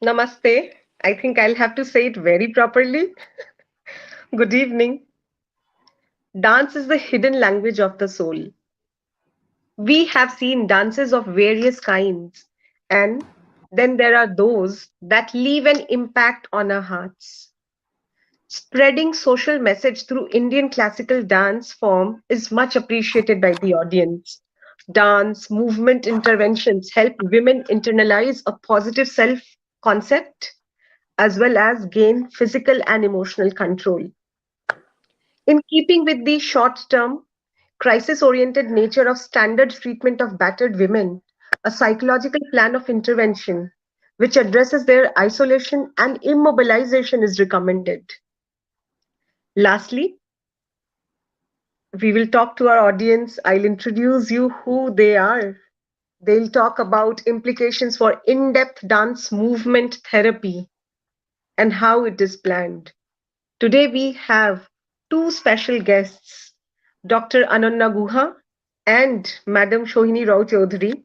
Namaste. I think I'll have to say it very properly. Good evening. Dance is the hidden language of the soul. We have seen dances of various kinds, and then there are those that leave an impact on our hearts. Spreading social message through Indian classical dance form is much appreciated by the audience. Dance, movement interventions help women internalize a positive self concept as well as gain physical and emotional control. In keeping with the short term, crisis oriented nature of standard treatment of battered women, a psychological plan of intervention which addresses their isolation and immobilization is recommended. Lastly, we will talk to our audience. I'll introduce you who they are. They'll talk about implications for in depth dance movement therapy and how it is planned. Today we have two special guests, Dr. Annona Guha and Madam Sohini Rao Chaudhary.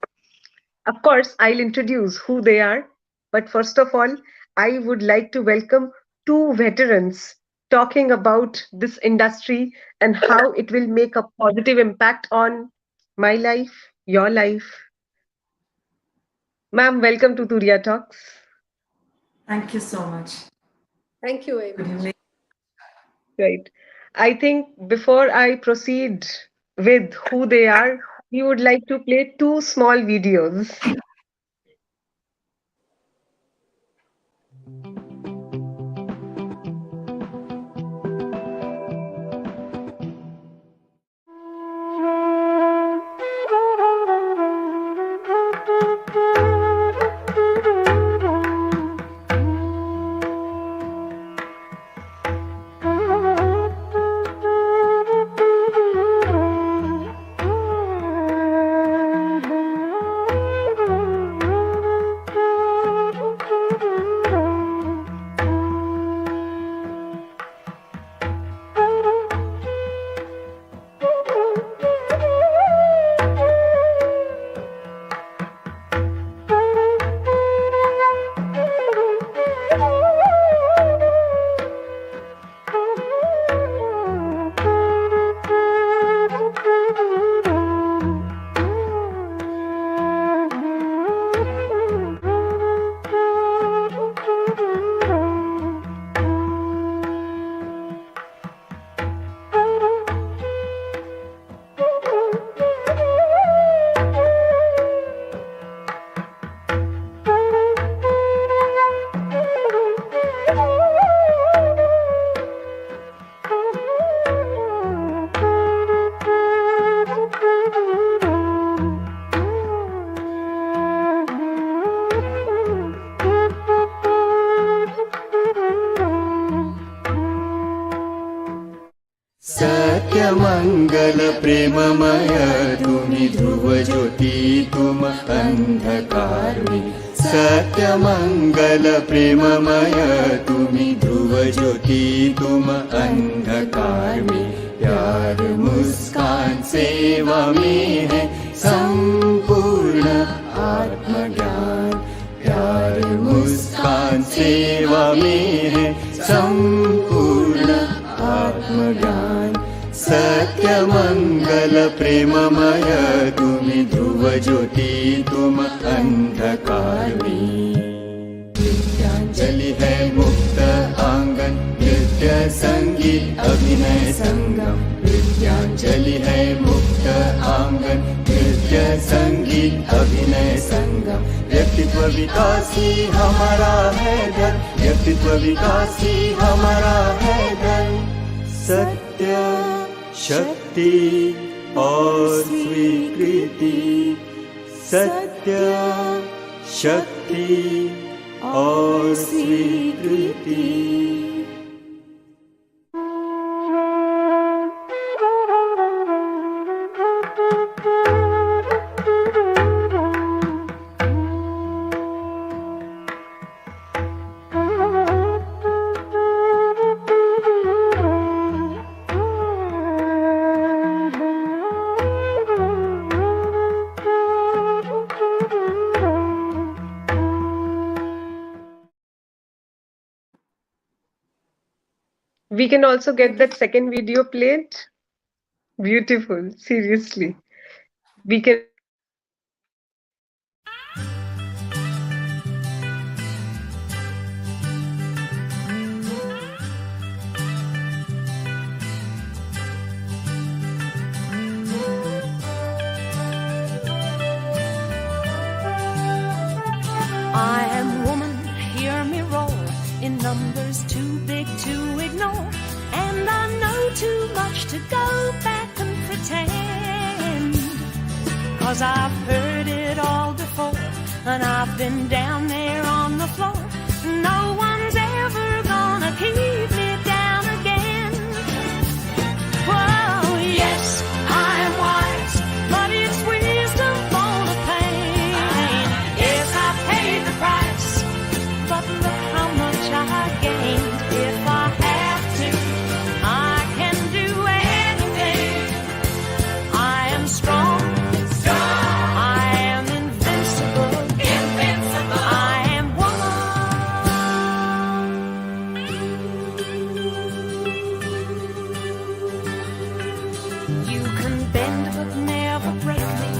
Of course, I'll introduce who they are, but first of all, I would like to welcome two veterans talking about this industry and how it will make a positive impact on my life, your life. Ma'am, welcome to Turiya Talks. Thank you so much. Thank you very Good much. evening. Right. I think before I proceed with who they are, we would like to play two small videos. सत्यमंगल प्रेममय तुम्ही ध्रुव ज्योती तुम अंधकार में सत्यमंगल प्रेममय तुम्ही ध्रुव ज्योती तुम अंधकार में प्यार मुस्कान सेवा में है संपूर्ण आत्मज्ञान प्यार मुस्कान सेवा में है संपूर्ण आत्मज्ञान सत्यमंगल प्रेममय तुम्ही ध्रुव ज्योती तुम अंधकार में विद्यांजलि है मुक्त आंगन नृत्य संगीत अभिनय संगम विद्यांजलि है मुक्त आंगन नृत्य संगीत अभिनय संगम व्यक्तित्व विकासी हमारा है धर्म व्यक्तित्व विकासी हमारा है धर्म सत्य शक्ति और स्वीकृति सत्य शक्ति और स्वीकृति We can also get that second video played. Beautiful, seriously. We can also get that second video played. I am woman, hear me roar, in numbers too big to ignore. And I know too much to go back and pretend. 'Cause I've heard it all before, and I've been down there on the floor. No one's ever gonna keep me down again. Whoa, yes, I am wise, but it's wisdom for the pain. Yes, I paid the price, but look how much I gained. If I have to, I can do anything. I am strong. I am invincible. I am woman. You can bend but never break me,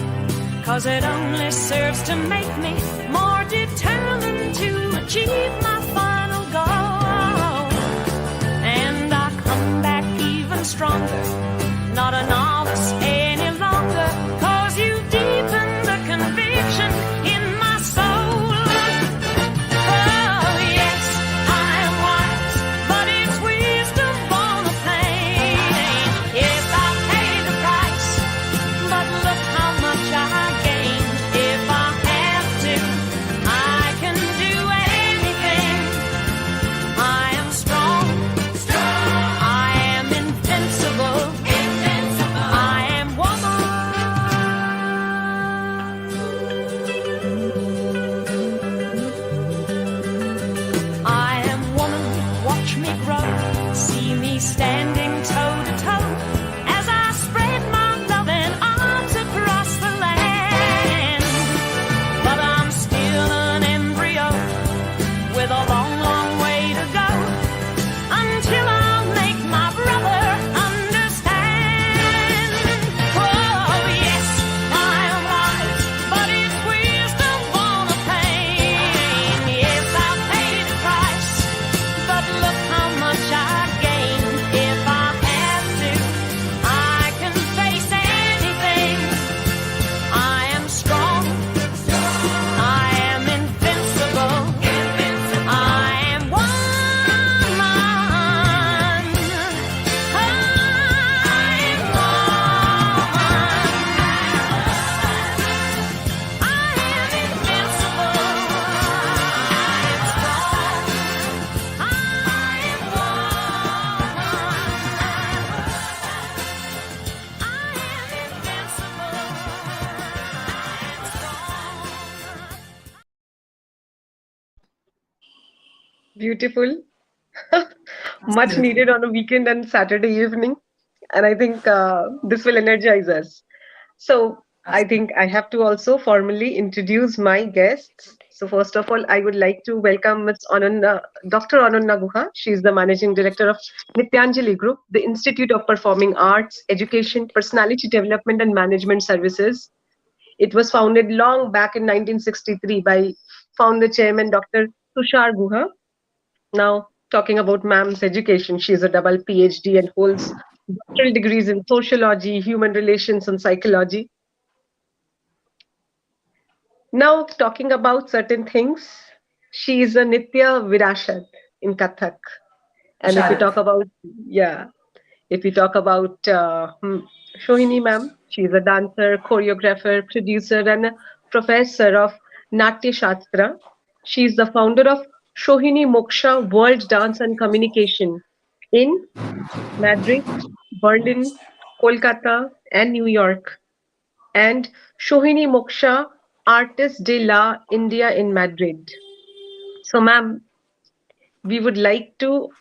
'cause it only serves to make me more determined to achieve my final goal. And I come back even stronger, not a novice any longer, 'cause you deepen the conviction in my soul. Oh yes, I am wise, but it's wisdom for the pain. Yes, I paid the price, but look how much I gained. If I have to, I can do anything. I am strong. I am invincible. I am woman. I am woman. Watch me grow. See me standing toe to toe as I spread my loving arms across the land. But I'm still an embryo with a long, long way to go until I'll make my brother understand. Oh yes, I am wise, but it's wisdom for the pain. Yes, I paid the price, but look how much I gained. If I have to, I can face anything. I am strong. I am invincible. I am woman. I am woman. I am invincible. I am strong. I am woman. I am invincible. I am strong. Beautiful. Much needed on a weekend and Saturday evening. And I think this will energize us. So I think I have to also formally introduce my guests. So first of all, I would like to welcome Ms. Annona, Dr. Annona Guha. She is the Managing Director of Nityanjali Group, the Institute of Performing Arts, Education, Personality Development and Management Services. It was founded long back in 1963 by founder chairman Dr. Tushar Guha. Now, talking about ma'am's education, she is a double PhD and holds doctoral degrees in sociology, human relations, and psychology. Now, talking about certain things, she is a Nitya Virashat in Kathak. And if we talk Sharat. about, yeah, if we talk about Sohini ma'am, she is a dancer, choreographer, producer, and a professor of Natya Shastra. She is the founder of Sohini Moksha World Dance and Communication in Madrid, Berlin, Kolkata, and New York, and Sohini Moksha Artist de la India in Madrid. So, ma'am, we would like to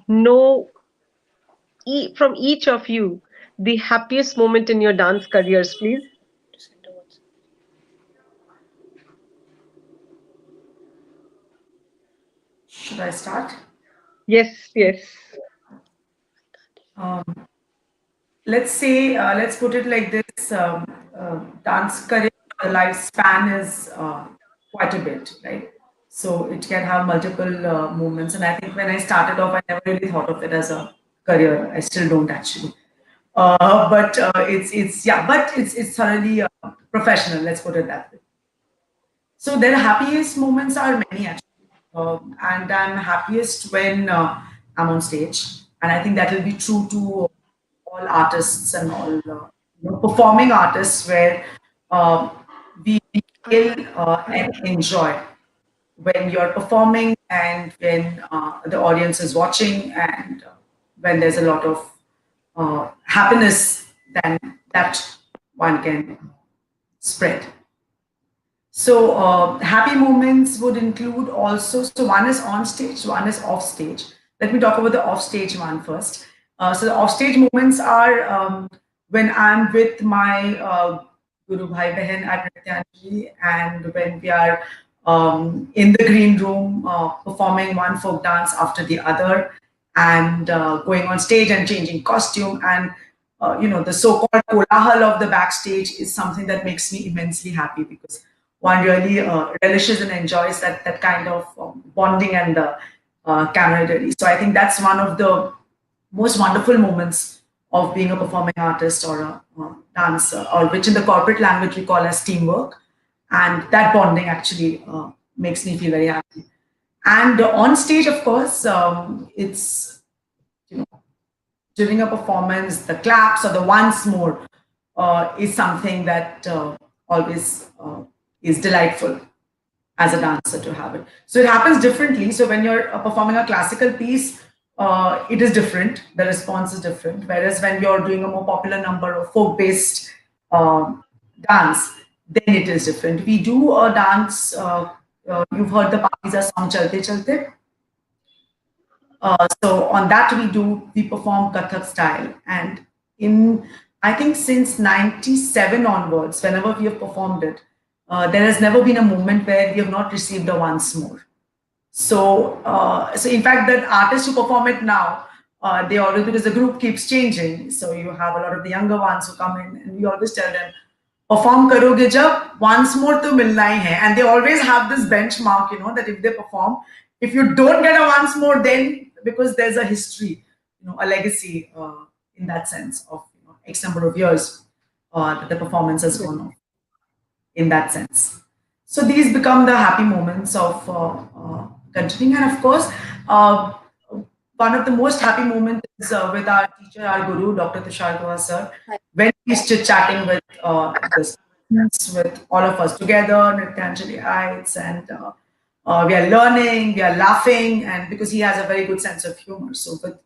know from each of you the happiest moment in your dance careers, please. Should I start? Yes, yes. Um, let's say, let's put it like this: dance career lifespan is quite a bit, right? So it can have multiple movements. And I think when I started off, I never really thought of it as a career. I still don't actually. But it's yeah, but it's thoroughly professional. Let's put it that way. So their happiest moments are many actually, and I'm happiest when I'm on stage, and I think that will be true to all artists and all performing artists, where uh, we feel and enjoy when you're performing and when the audience is watching, and when there's a lot of happiness, then that one can spread. So happy moments would include also. So one is on stage, one is off stage. Let me talk about the off stage one first. So the off stage moments are when I'm with my Guru Bhai Behan at Nrityanjali, and when we are in the green room performing one folk dance after the other, and going on stage and changing costume, and the so-called kolahal of the backstage is something that makes me immensely happy, because one really relishes and enjoys that kind of bonding and the camaraderie. So I think that's one of the most wonderful moments of being a performing artist or a dancer, or which in the corporate language we call as teamwork. And that bonding actually makes me feel very happy. And on stage, of course, it's you know during a performance, the claps or the once more is something that always is delightful as a dancer to have it. So it happens differently. So when you're performing a classical piece, it is different. The response is different. Whereas when you're doing a more popular number or folk-based um, dance, then it is different. We do a dance. You've heard the Pakisa song "Chalte Chalte." So on that we perform Kathak style, and in I think since '97 onwards, whenever we have performed it, there has never been a moment where we have not received a once more. So in fact, the artists who perform it now, they always, because the group keeps changing. So you have a lot of the younger ones who come in, and we always tell them, perform karoge jab, once more to milna hi hai. And they always have this benchmark, that if they perform, if you don't get a once more, then because there's a history, a legacy in that sense of X number of years that the performance has gone on in that sense. So these become the happy moments of continuing. And of course, uh, one of the most happy moments is with our teacher, our guru, Dr. Tushar Dua sir, when he's chit chatting with the students, with all of us together, Nrityanjali Heights, and we are learning, we are laughing, and because he has a very good sense of humor. So with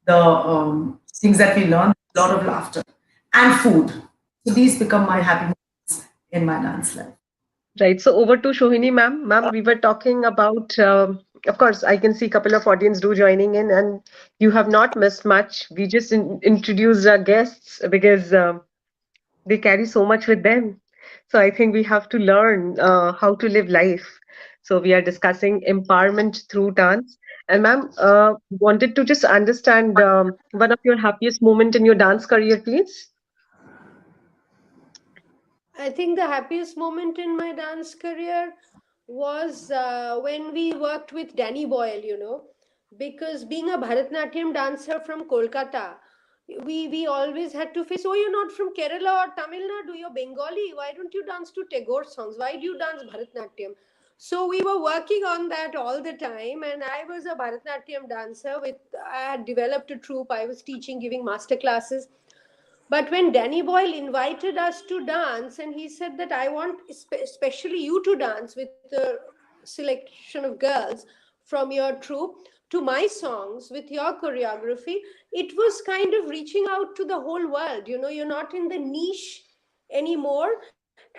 the things that we learn, a lot of laughter and food. So these become my happy moments in my dance life. Right. So over to Sohini ma'am. Ma'am, we were talking about, of course, I can see a couple of audience do joining in, and you have not missed much. We just introduced our guests because they carry so much with them. So I think we have to learn how to live life. So we are discussing empowerment through dance. And ma'am, wanted to just understand one of your happiest moment in your dance career, please. I think the happiest moment in my dance career was when we worked with Danny Boyle, because being a Bharatnatyam dancer from Kolkata, we always had to face, oh, you're not from Kerala or Tamil Nadu, you're Bengali. Why don't you dance to Tagore songs? Why do you dance Bharatnatyam? So we were working on that all the time, and I was a Bharatnatyam dancer. I had developed a troupe. I was teaching, giving master classes, but when Danny Boyle invited us to dance, and he said that I want especially you to dance with a selection of girls from your troupe to my songs with your choreography, it was kind of reaching out to the whole world. You're not in the niche anymore,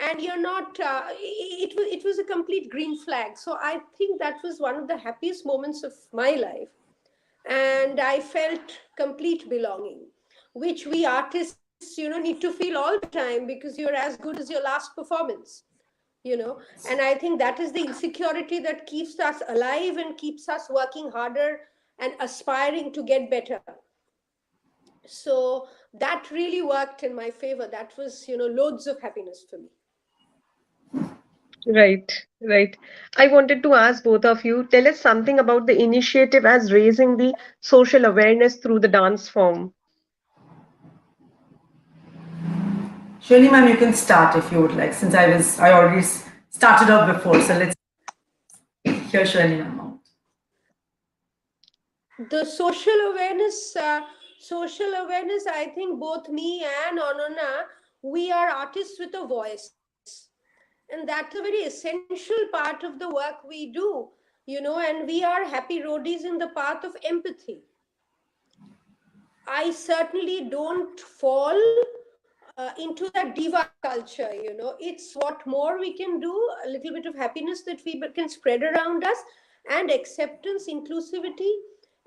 and you're not. It was a complete green flag. So I think that was one of the happiest moments of my life, and I felt complete belonging, which we artists, need to feel all the time, because you're as good as your last performance, and I think that is the insecurity that keeps us alive and keeps us working harder and aspiring to get better. So that really worked in my favor. That was, loads of happiness for me. Right, right. I wanted to ask both of you, tell us something about the initiative as raising the social awareness through the dance form. Shirley ma'am, you can start if you would like, since I already started off before. So let's hear Shirley ma'am out. The social awareness, I think both me and Anona, we are artists with a voice. And that's a very essential part of the work we do, and we are happy roadies in the path of empathy. I certainly don't fall into that diva culture. It's what more we can do, a little bit of happiness that we can spread around us, and acceptance, inclusivity,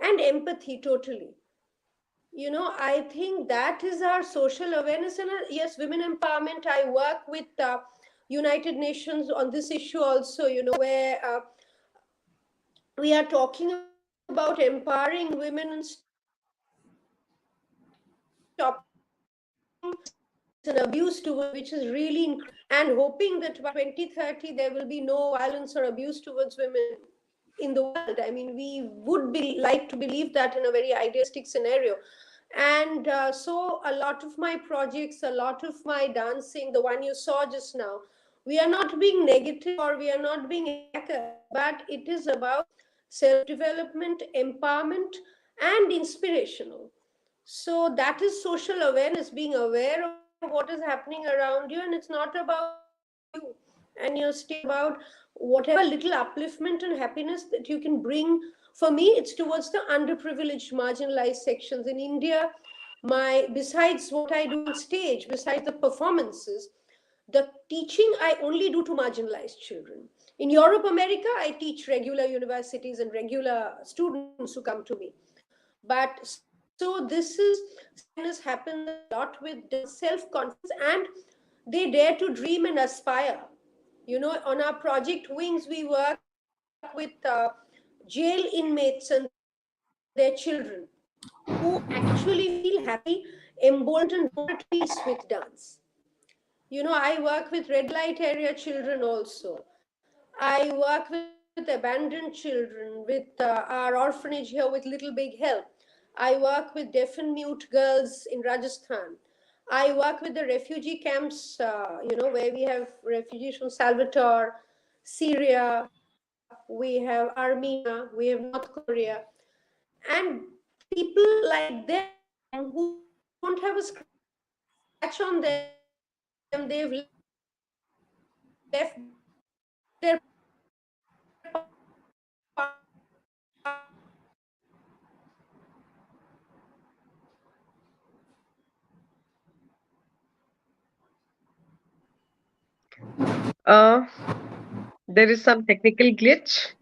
and empathy totally. I think that is our social awareness. And yes, women empowerment. I work with United Nations on this issue also, where we are talking about empowering women and stopping violence and abuse towards women, which is really incredible, and hoping that by 2030 there will be no violence or abuse towards women in the world. I mean, we would be like to believe that in a very idealistic scenario. And so a lot of my projects, a lot of my dancing, the one you saw just now, we are not being negative or we are not being attackers, but it is about self development, empowerment, and inspirational. So that is social awareness, being aware of what is happening around you, and it's not about you and your state. It's about whatever little upliftment and happiness that you can bring. For me, it's towards the underprivileged, marginalized sections in India. My Besides what I do on stage, besides the performances, the teaching I only do to marginalized children. In Europe, America, I teach regular universities and regular students who come to me. But so this is awareness happens a lot with dance, self-confidence, and they dare to dream and aspire. On our project Wings, we work with jail inmates and their children who actually feel happy, emboldened, and more at peace with dance. I work with red light area children also. I work with abandoned children, with our orphanage here with Little Big Help. I work with deaf and mute girls in Rajasthan. I work with the refugee camps, where we have refugees from Salvatore, Syria, we have Armenia, we have North Korea. And people like them who don't have a scratch on them, they've left their parents and they've left their partners and they've Uh, there is some technical glitch.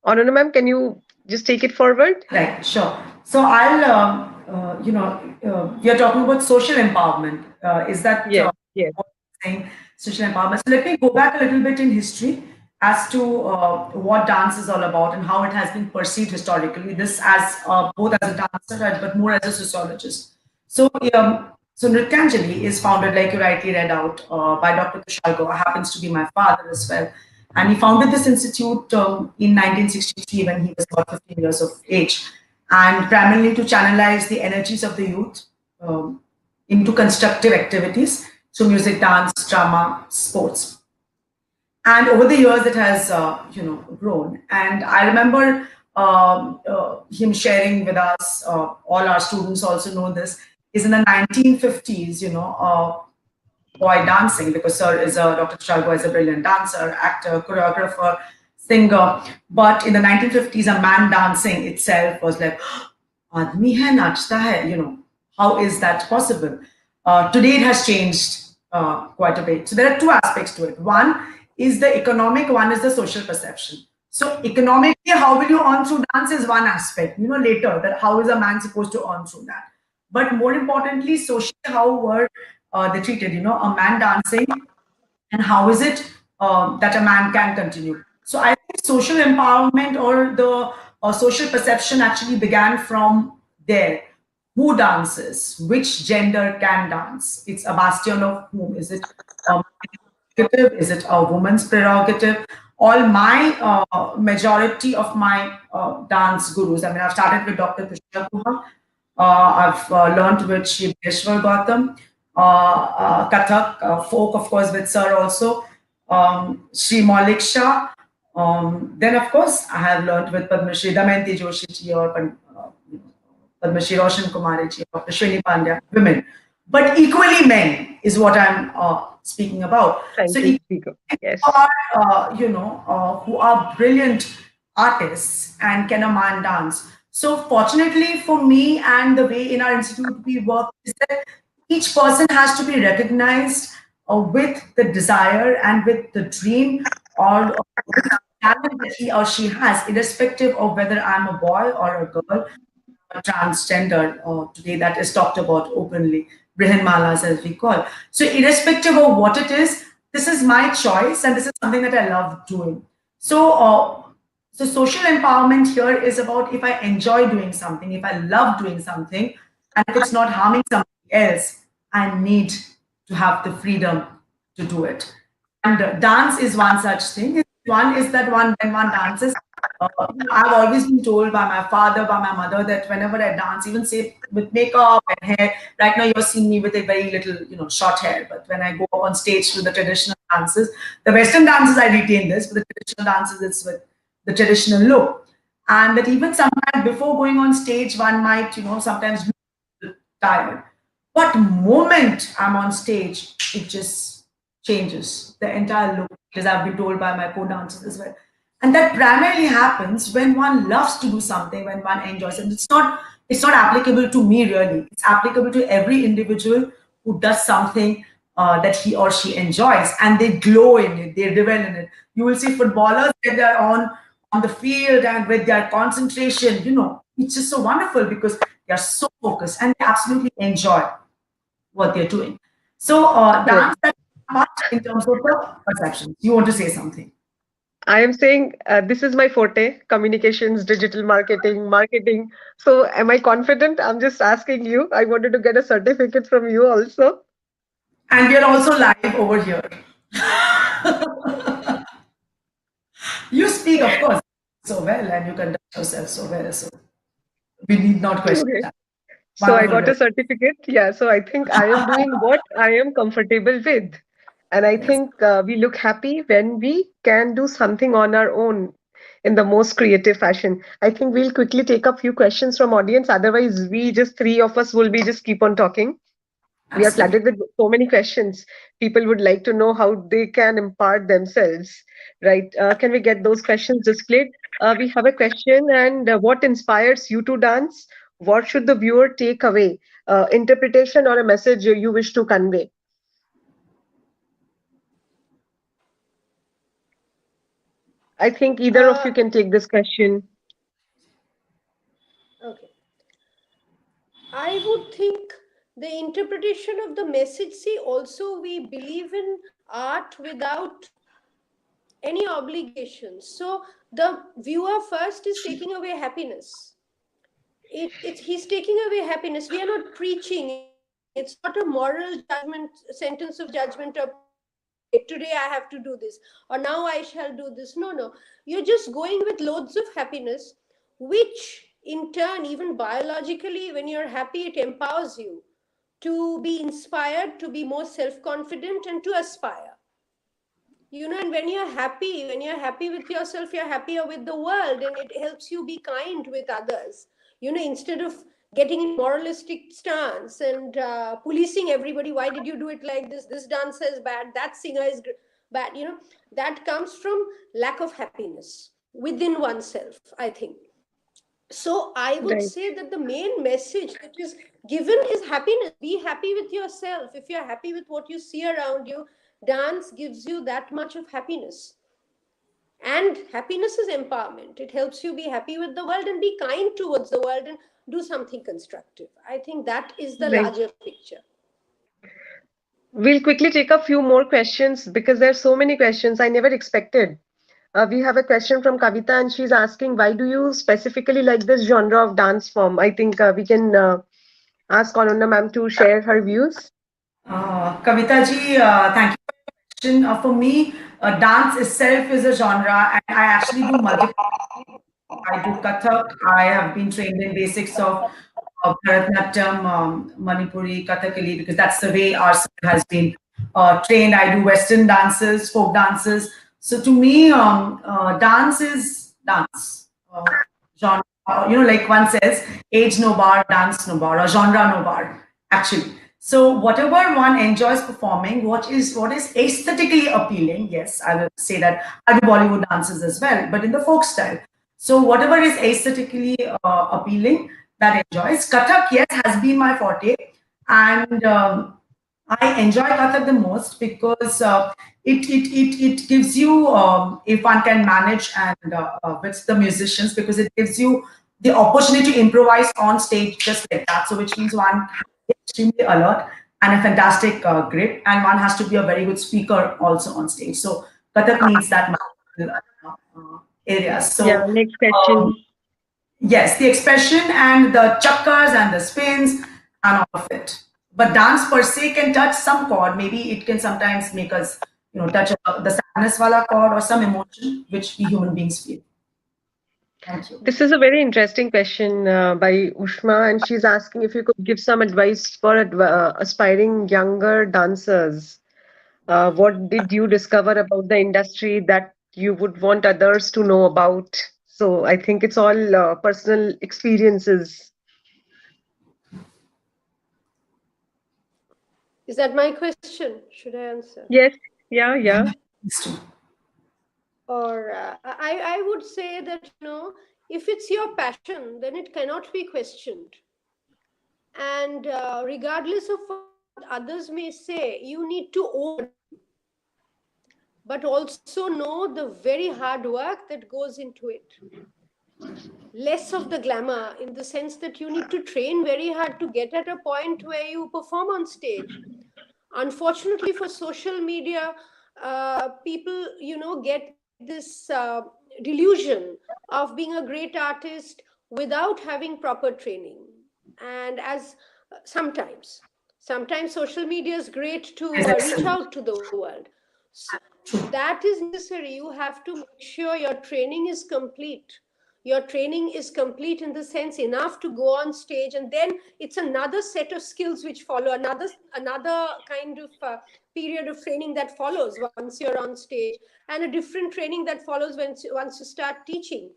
Anona ma'am, can you just take it forward? Right, sure. So we are talking about social empowerment. Is that Yes, yes. what you're saying? Social empowerment. So let me go back a little bit in history as to what dance is all about and how it has been perceived historically. This as both as a dancer, but more as a sociologist. So, Nrityanjali is founded, like you rightly read out, by Dr. Tushar Goa, happens to be my father as well. And he founded this institute in 1963 when he was about 15 years of age, and primarily to channelize the energies of the youth into constructive activities through music, dance, drama, sports. And over the years, it has grown. And I remember him sharing with us. All our students also know this. Is in the 1950s, boy dancing, because sir is a Dr. Shargo is a brilliant dancer, actor, choreographer, singer. But in the 1950s, a man dancing itself was like, "Aadmi hai, nachta hai." How is that possible? Today, it has changed quite a bit. So there are two aspects to it. One is the economic, one is the social perception. So economically, how will you earn through dance is one aspect. Later that how is a man supposed to earn through that? But more importantly, socially, how were they treated? A man dancing, and how is it that a man can continue? So I think social empowerment or the social perception actually began from there. who dances, which gender can dance. It's a bastion of whom. Is it a prerogative? Is it a woman's prerogative? All my majority of my dance gurus. I mean, I've started with Dr. Krishna Guha. I've learned with Shri Bheshwar Gautam, Kathak, folk, of course, with Sir also, Shri Maulik Shah. Then, of course, I have learned with Padma Shri Damayanti Joshi ji or Padma Shri Roshan Kumari ji, Dr. Shrini Pandya, women. But equally men is what I'm speaking about. Trying So to equally speak up. Yes. are, who are brilliant artists and can a man dance. So fortunately for me and the way in our institute we work is that each person has to be recognized with the desire and with the dream or with the talent that he or she has, irrespective of whether I'm a boy or a girl, transgender today that is talked about openly, Brihanmalas as we call. So irrespective of what it is, this is my choice and this is something that I love doing. So, so social empowerment here is about if I enjoy doing something, if I love doing something, and if it's not harming somebody else, I need to have the freedom to do it. And dance is one such thing. One is that one when one dances, I've always been told by my father, by my mother, that whenever I dance, even say with makeup and hair, right now you're seeing me with a very little, short hair. But when I go up on stage to the traditional dances, the Western dances I retain this, but the traditional dances it's with the traditional look. And that even sometimes before going on stage, one might, sometimes look tired. But moment I'm on stage, it just changes the entire look, as I've been told by my co-dancers as well. And that primarily happens when one loves to do something, when one enjoys it. It's not applicable to me really. It's applicable to every individual who does something that he or she enjoys, and they glow in it, they revel in it. You will see footballers when they're on the field and with their concentration, it's just so wonderful because they are so focused and they absolutely enjoy what they're doing. So Yes. dance that much in terms of the perceptions. You want to say something? I am saying this is my forte, communications, digital marketing, marketing. So am I confident? I'm just asking you. I wanted to get a certificate from you also. And we are also live over here. You speak, of course, so well, and you conduct yourself so well. So we need not question Okay. that. So I Wonderful. got a certificate. Yeah. So I think I am doing what I am comfortable with. And I Yes. think we look happy when we can do something on our own in the most creative fashion. I think we'll quickly take a few questions from audience. Otherwise, we just three of us will be just keep on talking. We are Absolutely. flooded with so many questions. People would like to know how they can impart themselves, right? Can we get those questions displayed? We have a question, and what inspires you to dance? What should the viewer take away? Interpretation or a message you wish to convey? I think either of you Uh, can take this question. okay. I would think the interpretation of the message. See, also we believe in art without any obligations. So the viewer first is taking away happiness. It's he's taking away happiness. We are not preaching. It's not a moral judgment, sentence of judgment or preaching. Okay, today I have to do this, or now I shall do this. No. You're just going with loads of happiness, which in turn, even biologically, when you're happy, it empowers you to be inspired, to be more self-confident, and to aspire. And when you're happy with yourself, you're happier with the world, and it helps you be kind with others. Instead of getting in moralistic stance and policing everybody, why did you do it like this dancer is bad, that singer is bad. That comes from lack of happiness within oneself, I think. So I would Right. say that the main message that is given is happiness. Be happy with yourself. If you're happy with what you see around you, dance gives you that much of happiness. And happiness is empowerment. It helps you be happy with the world and be kind towards the world and do something constructive. I think that is the Right. larger picture. We'll quickly take a few more questions because there are so many questions I never expected. We have a question from Kavita, and she's asking, why do you specifically like this genre of dance form? I think we can ask Annona ma'am to share her views. Kavita ji, thank you for your question. For me, dance itself is a genre, and I actually do multiple. I do Kathak. I have been trained in basics of Bharatanatyam, Manipuri, Kathakali, because that's the way our school has been trained. I do Western dances, folk dances. So to me, dance is dance. Genre, like one says, age no bar, dance no bar, or genre no bar, actually. So whatever one enjoys performing, what is aesthetically appealing, yes, I will say that I do Bollywood dances as well, but in the folk style. So whatever is aesthetically appealing, that enjoys. Kathak, yes, has been my forte, and I enjoy Kathak the most because it gives you, if one can manage and with the musicians, because it gives you the opportunity to improvise on stage just like that. So which means one has to be extremely alert and a fantastic grip, and one has to be a very good speaker also on stage. So Kathak needs that areas. Yeah, So next um, question. yes, the expression and the chakras and the spins and all of it. But dance per se can touch some chord. Maybe it can sometimes make us, touch the sadness wala chord or some emotion which we human beings feel. Thank you. This is a very interesting question by Ushma, and she's asking if you could give some advice for aspiring younger dancers. What did you discover about the industry that you would want others to know about? So I think it's all personal experiences. Is that my question? Should I answer? Yes, yeah, yeah. Or I would say that, if it's your passion, then it cannot be questioned. And regardless of what others may say, you need to own your dream, but also know the very hard work that goes into it. Less of the glamour, in the sense that you need to train very hard to get at a point where you perform on stage. Unfortunately for social media, people, get this delusion of being a great artist without having proper training. And as sometimes social media is great to Is reach excellent. out to the world. So that is necessary. You have to make sure your training is complete. Your training is complete in the sense enough to go on stage, and then it's another set of skills which follow, another kind of period of training that follows once you're on stage, and a different training that follows once you start teaching.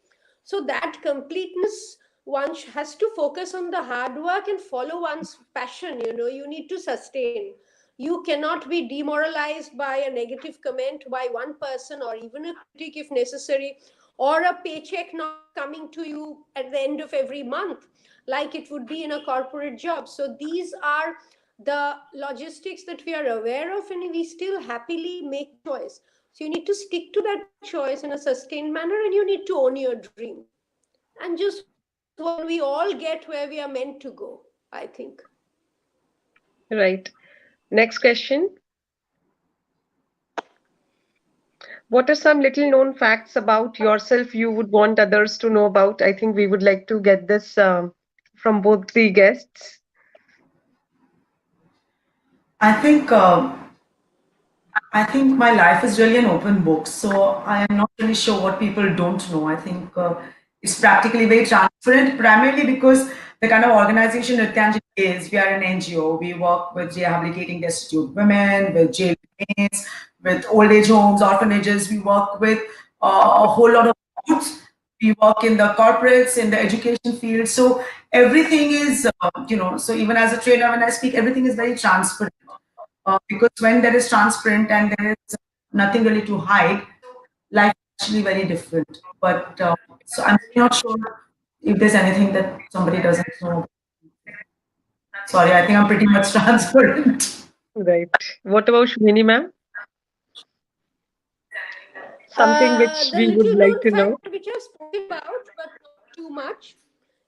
So that completeness, one has to focus on the hard work and follow one's passion. You need to sustain. You cannot be demoralized by a negative comment by one person, or even a critic if necessary, or a paycheck not coming to you at the end of every month, like it would be in a corporate job. So these are the logistics that we are aware of, and we still happily make the choice. So you need to stick to that choice in a sustained manner, and you need to own your dream and just work, and we all get where we are meant to go, I think. Right. Next question. What are some little known facts about yourself you would want others to know about? I think we would like to get this from both the guests. I think I think my life is really an open book, so I am not really sure what people don't know. I think it's practically very transparent, primarily because the kind of organization Nrityanjali is, we are an NGO. We work with rehabilitating destitute women, with jail inmates, with old age homes, orphanages. We work with a whole lot of youth. We work in the corporates, in the education field. So everything is, so even as a trainer, when I speak, everything is very transparent, because when there is transparent and there is nothing really to hide, life is actually very different. But so I'm really not sure if there's anything that somebody doesn't know. Sorry, I think I'm pretty much transparent. Right. What about Shwini ma'am? Something which The we would little like known to know. fact which I've spoken about, but not too much,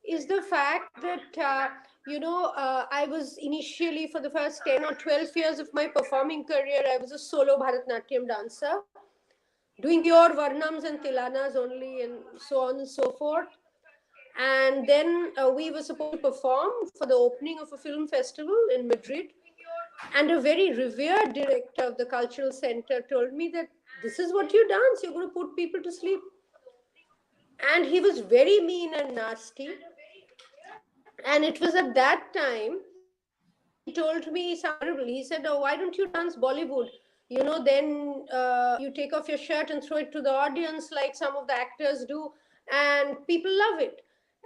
is the fact that, I was initially, for the first 10 or 12 years of my performing career, I was a solo Bharatnatyam dancer, doing pure Varnams and Tilanas only, and so on and so forth. And then we were supposed to perform for the opening of a film festival in Madrid. And a very revered director of the cultural center told me that this is what you dance, you're going to put people to sleep. And he was very mean and nasty. And it was at that time he told me something terrible. He said, "Oh, why don't you dance Bollywood? Then you take off your shirt and throw it to the audience like some of the actors do, and people love it."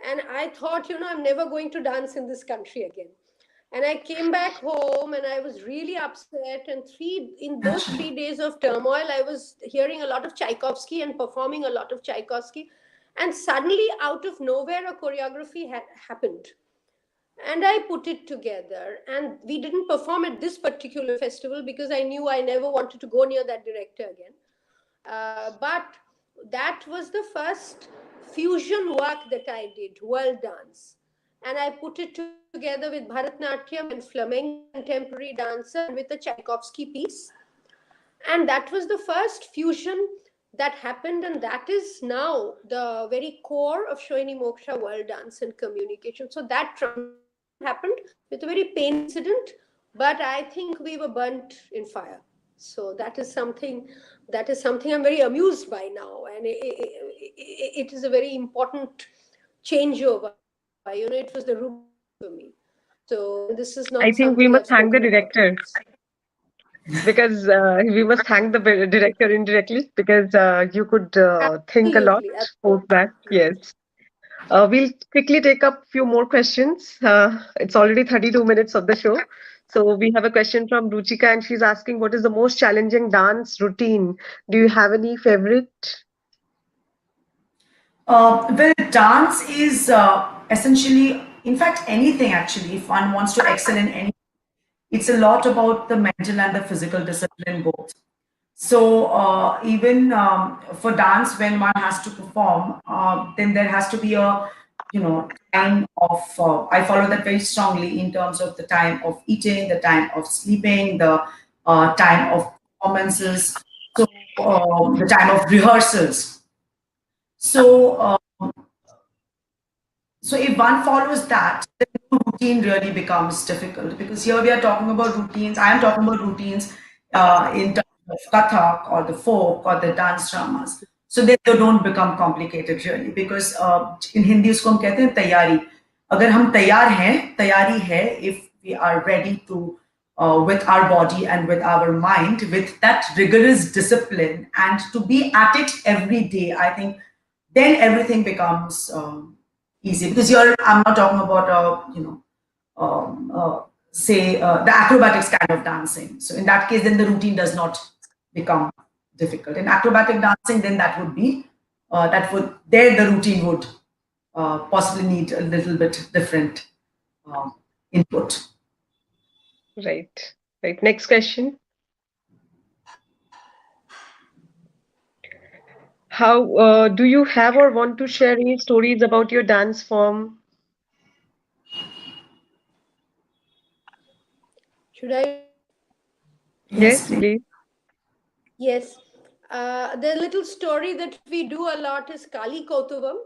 And I thought, I'm never going to dance in this country again. And I came back home and I was really upset. And in those 3 days of turmoil, I was hearing a lot of Tchaikovsky and performing a lot of Tchaikovsky. And suddenly, out of nowhere, a choreography happened. And I put it together. And we didn't perform at this particular festival because I knew I never wanted to go near that director again. But that was the first fusion work that I did, world dance. And I put it together with Bharatnatyam and flamenco contemporary dancer and with a Tchaikovsky piece. And that was the first fusion that happened, and that is now the very core of Sohini Moksha world dance and communication. So that transition happened with a very painful incident, but I think we were burnt in fire. So that is something I'm very amused by now, and it is a very important changeover. It was the Rubicon for me. So, and this is I not think we something must I've thank the spoken about. director, because we must thank the director indirectly, because you could think a lot Absolutely, post that. Yes. We'll quickly take up few more questions. It's already 32 minutes of the show. So we have a question from Ruchika, and she's asking, what is the most challenging dance routine? Do you have any favorite? Well, dance is essentially, in fact, anything actually, if one wants to excel in any, it's a lot about the mental and the physical discipline both. So even for dance, when one has to perform, then there has to be a, time of. I follow that very strongly in terms of the time of eating, the time of sleeping, the time of performances, so the time of rehearsals. So so if one follows that, then the routine really becomes difficult, because here we are talking about routines. I am talking about routines in terms of Kathak or the folk or the dance dramas. So they don't become complicated really, because in Hindi उसको हम कहते हैं तैयारी. अगर हम तैयार हैं, तैयारी है, if we are ready to with our body and with our mind, with that rigorous discipline, and to be at it every day, I think then everything becomes easy, because I'm not talking about say the acrobatics kind of dancing. So in that case, then the routine does not become difficult. In acrobatic dancing, then that would be there the routine would possibly need a little bit different input. Right. Right. Next question. How do you have or want to share any stories about your dance form? Should I? Yes, Yes, please. please. Yes. The little story that we do a lot is Kali Kautuvam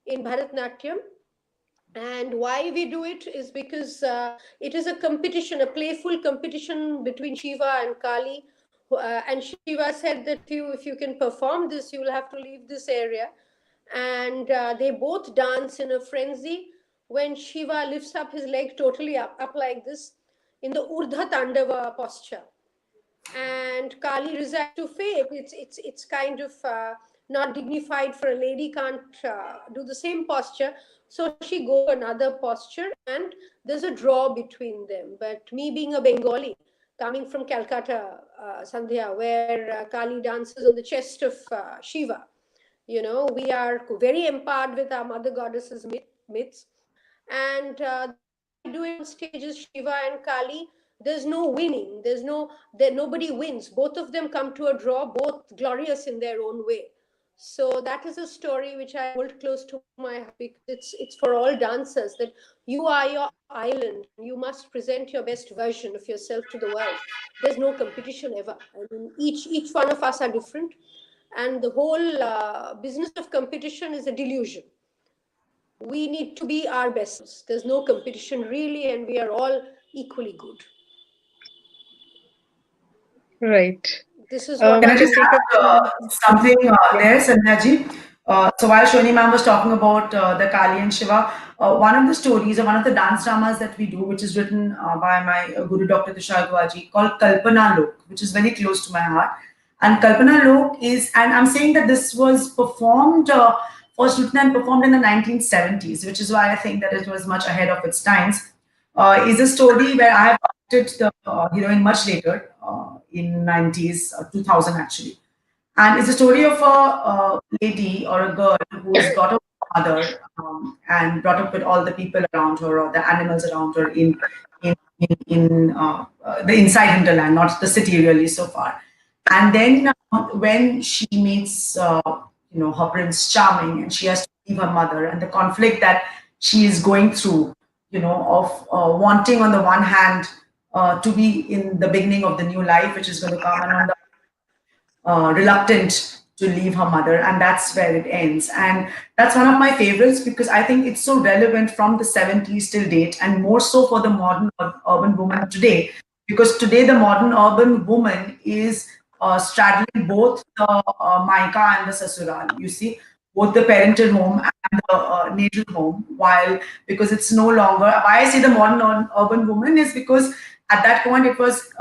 in Bharatnatyam. And why we do it is because it is a competition, a playful competition between Shiva and Kali. And Shiva said that if you can perform this, you will have to leave this area. And they both dance in a frenzy when Shiva lifts up his leg totally up like this in the Urdhva Tandava posture, and Kali resides to fate. It's kind of not dignified for a lady, can't do the same posture. So she goes to another posture, and there's a draw between them. But me being a Bengali, coming from Calcutta, Sandhya, where Kali dances on the chest of Shiva, we are very empowered with our mother goddesses myths. And the way we do it on stages, Shiva and Kali, there's no winning. Nobody wins. Both of them come to a draw, both glorious in their own way. So that is a story which I hold close to my heart, because it's for all dancers, that you are your island. You must present your best version of yourself to the world. There's no competition ever. I mean, each one of us are different, and the whole business of competition is a delusion. we need to be our best selves. There's no competition really, and we are all equally good. Right. This is what Can We I I just can think. take up add some more questions. something Yes. there, Sandhya? So while Shoni ma'am was talking about the Kali and Shiva, one of the stories or one of the dance dramas that we do, which is written by my Guru Dr. Tushar Guaji, called Kalpana Lok, which is very close to my heart. And Kalpana Lok is, and I'm saying that this was performed, first written and performed in the 1970s, which is why I think that it was much ahead of its times. Is a story where I have met the heroine much later, in 90s, 2000 actually. And it's a story of a lady or a girl who is brought up with her mother, and brought up with all the people around her or the animals around her in the inside hinterland, not the city really so far. And then when she meets, her Prince Charming, and she has to leave her mother, and the conflict that she is going through, of wanting on the one hand to be in the beginning of the new life which is going to come, and on the reluctant to leave her mother, and that's where it ends. And that's one of my favorites because I think it's so relevant from the 70s till date, and more so for the modern urban woman today, because today the modern urban woman is straddling both the Maika and the Sasural. You see, both the parental home and the natal home. While because it's no longer, why I say the modern urban woman is because at that point it was.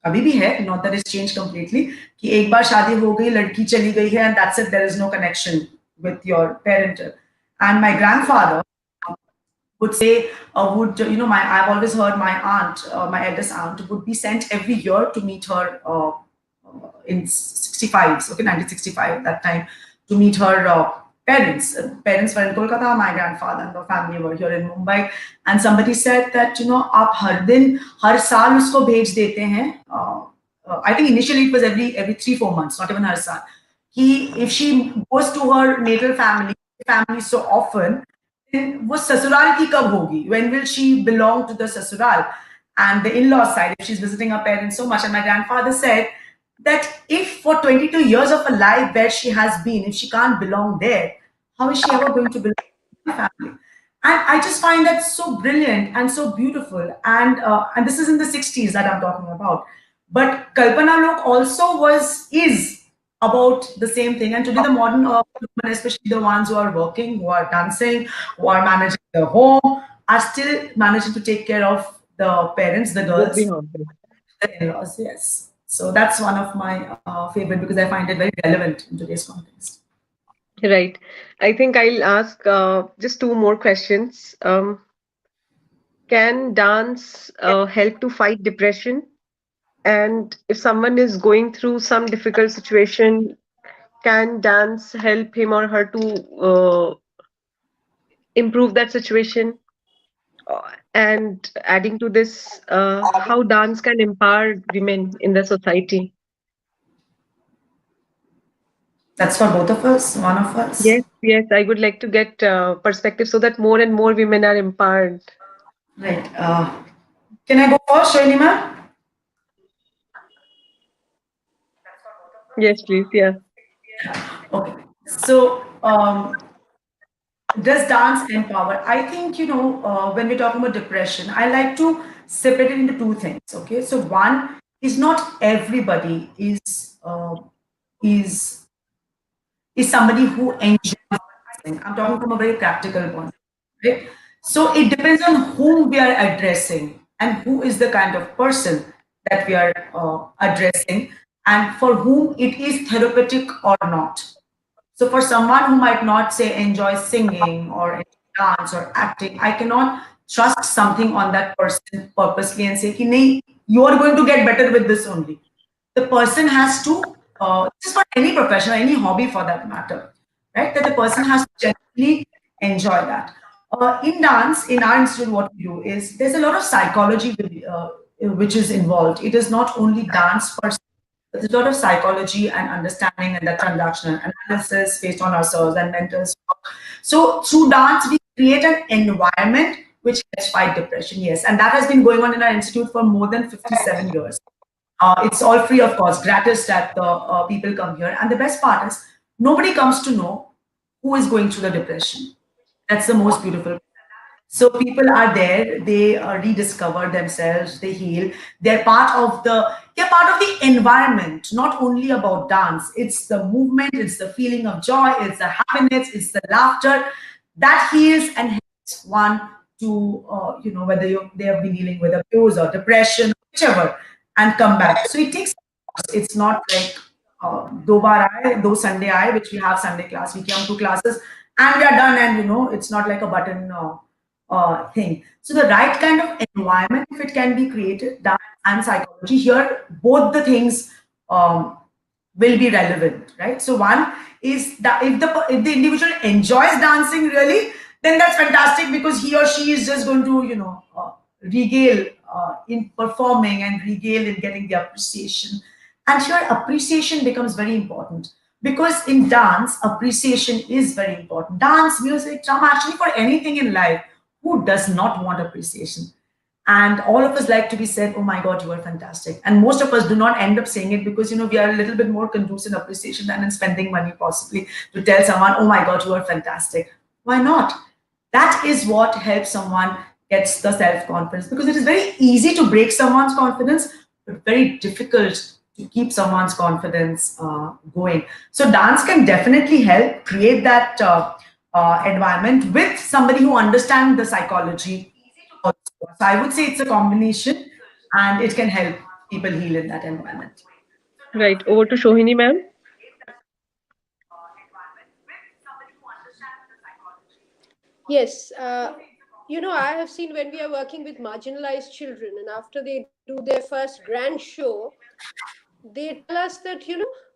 अभी भी है, not that it's changed completely, कि एक बार शादी हो गई, लड़की चली गई है, and that's it, there is no connection with your parental. And my grandfather would say, I've always heard my aunt, my eldest aunt, would be sent every year to meet her in 65s, okay, 1965, that time, to meet her parents. Parents were in Kolkata, my grandfather and the family were here in Mumbai. And somebody said that, आप हर दिन, हर साल उसको भेज देते हैं. I think initially it was every 3-4 months, not even her साल. If she goes to her natal family so often, then वो ससुराल की कब होगी? When will she belong to the ससुराल? And the in-law side, if she's visiting her parents so much. And my grandfather said that if for 22 years of her life where she has been, if she can't belong there, how is she ever going to belong to my family? And I just find that so brilliant and so beautiful. And this is in the 60s that I'm talking about. But Kalpana Lok also is about the same thing. And today the modern women, especially the ones who are working, who are dancing, who are managing the home, are still managing to take care of the parents, the Both the girls, houses. the in-laws. Yes. So that's one of my favorite because I find it very relevant in today's context. Right. I think I'll ask just two more questions. Can dance help to fight depression? And if someone is going through some difficult situation, can dance help him or her to improve that situation? And adding to this, how dance can empower women in the society? That's for both of us, one of us. Yes, yes, I would like to get perspective so that more and more women are empowered. Right. Can I go first, Shalima? Yes, please. Yeah. Okay. So, does dance empower? I think, when we're talking about depression, I like to separate it into two things. Okay. So, one is not everybody is is somebody who enjoys dancing. I'm talking from a very practical point, right? So it depends on whom we are addressing and who is the kind of person that we are addressing, and for whom it is therapeutic or not. So for someone who might not say enjoy singing or dance or acting, I cannot trust something on that person purposely and say, "Ki, nahi, you are going to get better with this only." The person has to, this is for any profession or any hobby for that matter, right? That the person has to genuinely enjoy that. In dance, in our institute, what we do is there's a lot of psychology which is involved. It is not only dance per se, there's a lot of psychology and understanding and the transactional analysis based on ourselves and mentors. So through dance, we create an environment which helps fight depression. Yes, and that has been going on in our institute for more than 57 years. It's all free of cost, gratis that the people come here. And the best part is nobody comes to know who is going through the depression. That's the most beautiful. So people are there, they rediscover themselves, they heal. They're part of the environment, not only about dance. It's the movement, it's the feeling of joy, it's the happiness, it's the laughter that heals and helps one to, whether they have been dealing with abuse or depression, whichever, and come back. So it takes, it's not like do bar aaye, do Sunday aaye, which we have Sunday class. We come to classes and we are done, and it's not like a button thing. So the right kind of environment, if it can be created, dance and psychology here, both the things um, will be relevant, right? So one is that if the individual enjoys dancing really, then that's fantastic because he or she is just going to regale in performing and regale in getting the appreciation. And here appreciation becomes very important because in dance appreciation is very important. Dance, music, drama, actually for anything in life, who does not want appreciation? And all of us like to be said, oh my God, you are fantastic. And most of us do not end up saying it because we are a little bit more conducive in appreciation than in spending money possibly to tell someone, oh my God, you are fantastic. Why not? That is what helps someone gets the self-confidence, because it is very easy to break someone's confidence but very difficult to keep someone's confidence going. So dance can definitely help create that environment with somebody who understands the psychology also. So I would say it's a combination and it can help people heal in that environment. Right. Over to Sohini, ma'am. Yes, I have seen when we are working with marginalized children, and after they do their first grand show, they tell us that,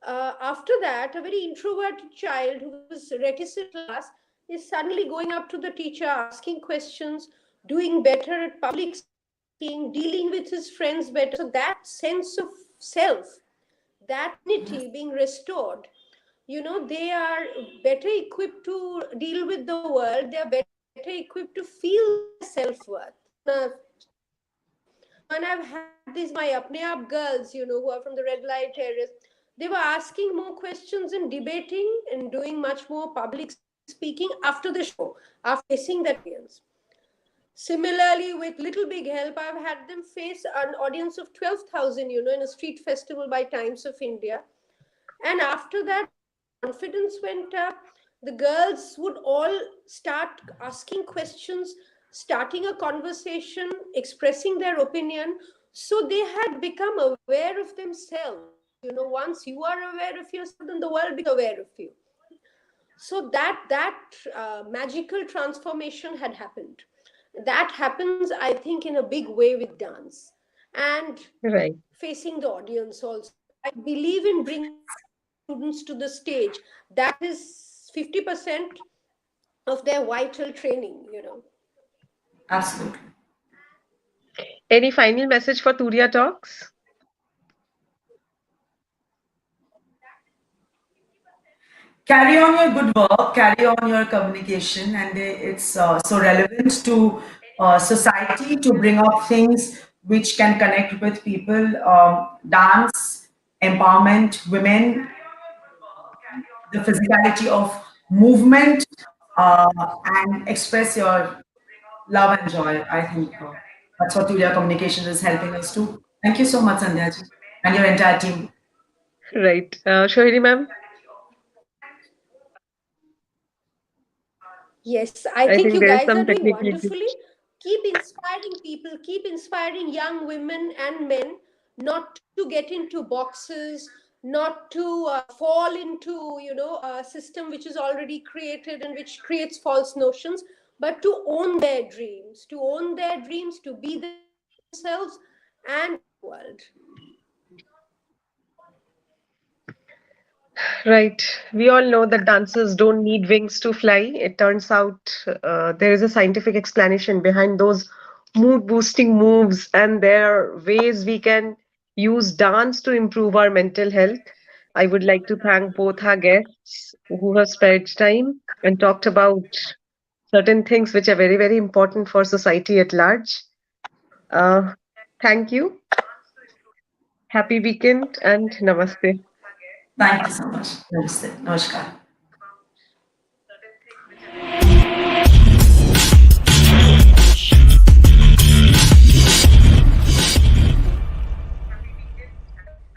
after that, a very introverted child who was reticent in class is suddenly going up to the teacher, asking questions, doing better at public speaking, dealing with his friends better. So that sense of self, that dignity being restored, they are better equipped to deal with the world. They are better equipped to feel their self-worth. And I've had these my apne up girls, who are from the red light areas. They were asking more questions and debating and doing much more public speaking after the show, after facing that audience. Similarly, with Little Big Help, I've had them face an audience of 12,000, in a street festival by Times of India. And after that, their confidence went up. The girls would all start asking questions, starting a conversation, expressing their opinion. So they had become aware of themselves. Once you are aware of yourself, then the world becomes aware of you. So that magical transformation had happened. That happens, I think, in a big way with dance and Right. facing the audience also. I believe in bringing students to the stage. That is 50% of their vital training. Absolutely. Any final message for Turiya Talks? Carry on your good work, carry on your communication, and it's so relevant to society to bring up things which can connect with people. Dance, empowerment, women, the physicality of movement, uh, and express your love and joy. I think that's what Tulia Communication is helping us to. Thank you so much, Sandhya ji, and your entire team. Right. Sohini, ma'am. Yes, I I think think you there's guys some are doing technical wonderfully. glitch. Keep inspiring people, keep inspiring young women and men not to get into boxes, not to fall into, a system which is already created and which creates false notions, but to own their dreams, to be themselves and impact the world. Right. We all know that dancers don't need wings to fly. It turns out there is a scientific explanation behind those mood boosting moves, and there are ways we can use dance to improve our mental health. I would like to thank both our guests who have spared time and talked about certain things which are very, very important for society at large. Uh, Thank you. Happy weekend and namaste. Thank you so much. Namaste. Namaskar.